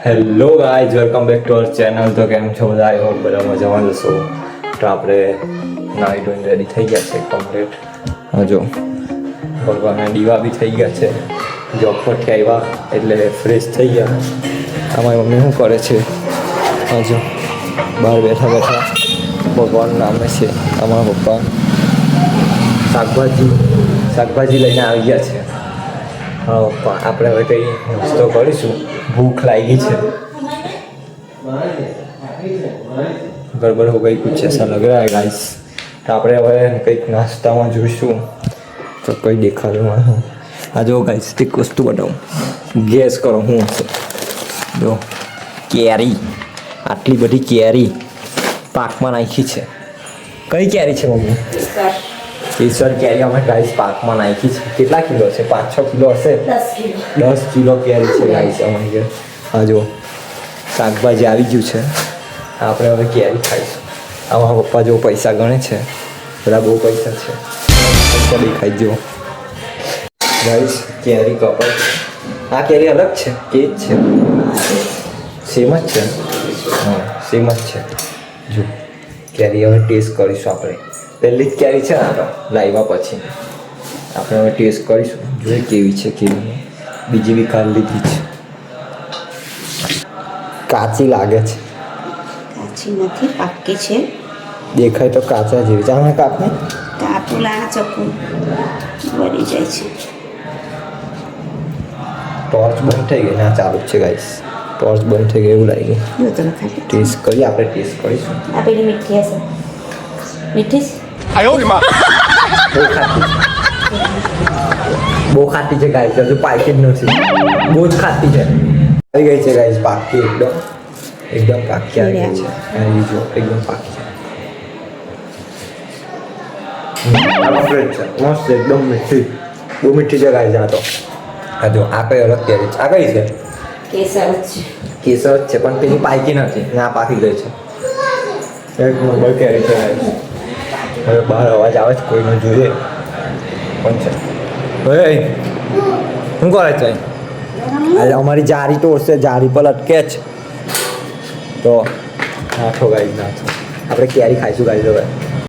Hello guys, welcome back to our channel. તો કેમ છો બધા? આઈ હોપ બધા મજામાં જશો. તો આપણે નાઈ ધોઈને રેડી થઈ ગયા છે કમ્પ્લીટ. હા જો ભગવાનના દીવા બી થઈ ગયા છે. જોબ પરથી આવ્યા એટલે ફ્રેશ થઈ ગયા. અમારી મમ્મી શું કરે છે? હા જો બહાર બેઠા બેઠા ભગવાનનું નામે છે. અમારા પપ્પા શાકભાજી લઈને આવી ગયા છે. હા પપ્પા, આપણે હવે કંઈ નાસ્તો કરીશું. भूख लागी है. गड़बड़ हो गई कुछ ऐसा लग रहा है गाइस. तो આપણે હવે કંઈક નાસ્તામાં જોઈશું. તો કંઈ દેખાડું નહીં. આ જો ગાઈસ એક વસ્તુ બતાવું. ગેસ કરો શું હશે? જો કેરી, આટલી બધી કેરી પાકમાં નાખી છે. કઈ કેરી છે મમ્મી? કેસર કેરી અમે ગાઈસ પાકમાં નાખી છે. કેટલા કિલો છે? 5-6 કિલો હશે. 10 કિલો કેરી છે ગાઈસ અમારી ઘરે. હા જો શાકભાજી આવી ગયું છે. આપણે હવે કેરી ખાઈશું. અમારા પપ્પા જો પૈસા ગણે છે. બધા બહુ પૈસા છે. પૈસા દેખાઈ જો ગાઈસ. કેરી કપાઈ. આ કેરી અલગ છે કે જ છે? સેમ જ છે. હા સેમ જ છે. જો કેરી હવે ટેસ્ટ કરીશું આપણે. પહેલી જ કેરી છે ને તો લાવ્યા પછી આપણે હવે ટેસ્ટ કરીશું. જોઈએ કેવી છે કેવી. બીજી બી કાઢી લીધી છે. કાચી લાગે છે. કાચી નથી, પાકી છે. દેખાય તો કાચા જેવી. ચાલે કાપને કાપુલા ચકુ બળી જાય છે. ટોર્ચ બંધ થઈ ગઈ. ના ચાલુ જ છે ગાઈસ. ટોર્ચ બંધ થઈ ગઈ એવું લાગી. જો તમે ખાલી ટેસ્ટ કરીએ. આપણે ટેસ્ટ કરીશું. આ પેલી મીઠી હશે. મીઠી છે? બહુ ખાટી છે ગાઈસ. હજુ પાકી જ નથી. બહુ જ ખાટી છે. આવી ગઈ છે ગાઈસ પાકી. એકદમ પાકી આવી ગઈ છે. આવી જો એકદમ પાકી છે. મસ્ત એકદમ મીઠી. બહુ મીઠી છે ગાઈસ. આ તો આ જો આ કઈ અલગ કેરી છે. આ કઈ છે? કેસર જ છે. કેસર જ છે પણ પેલી પાકી નથી. ના પાકી ગઈ છે. એક નંબર કેરી છે ગાઈસ. હવે બહાર અવાજ આવે છે કોઈનો. જોઈએ કોણ છે. હવે શું કરે છે? આજે અમારી જારી તો હશે. જારી પર અટકે જ. તો નાખો ગાઈસ નાખો. આપણે કેરી ખાઈશું ગાઈસ હવે.